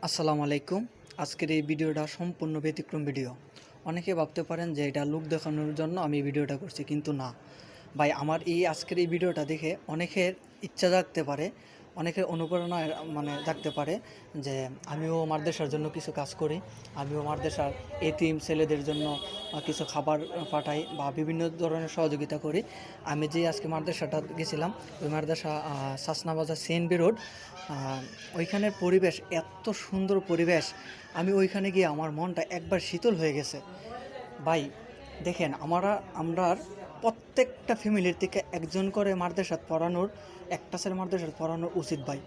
আসসালামু আলাইকুম। আজকের এই ভিডিওটা সম্পূর্ণ ব্যতিক্রম ভিডিও। অনেকে ভাবতে পারেন যে এটা লোক দেখানোর জন্য আমি ভিডিওটা করছি, কিন্তু না ভাই। আমার এই আজকের এই ভিডিওটা দেখে অনেকের ইচ্ছা জাগতে পারে, অনেকের অনুপ্রেরণা জাগতে পারে যে আমিও মাদ্রাসার জন্য কিছু কাজ করি, আমিও মাদ্রাসার এতিম ছেলেদের জন্য কিছু খাবার পাঠাই বা বিভিন্ন ধরনের সহযোগিতা করি। আমি যে আজকে মাদ্রাসাটা গেছিলাম, ওই মাদ্রাসা সাসনা বাজার সিএনবি রোড, ওইখানের পরিবেশ এত সুন্দর পরিবেশ। আমি ওইখানে গিয়ে আমার মনটা একবার শীতল হয়ে গেছে ভাই। দেখেন, আমরা প্রত্যেকটা ফ্যামিলির থেকে একজন করে মাদ্রাসাত পড়ানোর, একটা ছেলে মাদ্রাসাত পড়ানো উচিত ভাই।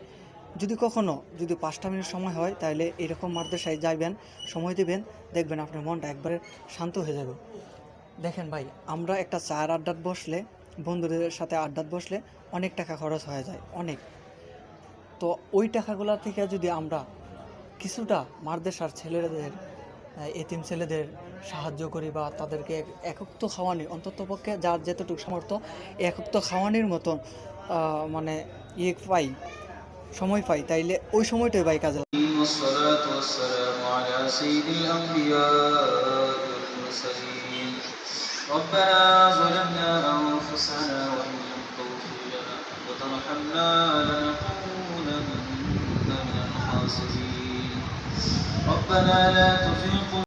যদি 5টা মিনিট সময় হয় তাহলে এরকম মাদ্রাসায় যাইবেন, সময় দেবেন, দেখবেন আপনার মনটা একবারে শান্ত হয়ে যাবে। দেখেন ভাই, আমরা একটা চায়ের আড্ডাত বসলে, বন্ধুদের সাথে আড্ডাত বসলে অনেক টাকা খরচ হয়ে যায়, অনেক। তো ওই টাকাগুলো থেকে যদি আমরা কিছুটা মাদ্রাসার ছেলেদের, এতিম ছেলেদের সাহায্য করি বা তাদেরকে একক খাওয়ানি, অন্ততপক্ষে যার যতটুকু সামর্থ্য একক খাওয়ানির মতন মানে ইয়ে পাই, সময় পাই, তাইলে ওই সময়টাই ভাই কাজে লাগে। والصلاة والسلام على سيد الأنبياء والمرسلين. ربنا ظلمنا أنفسنا وإن لم تغفر لنا وترحمنا لنكونن من الخاسرين. ربنا لا تزغ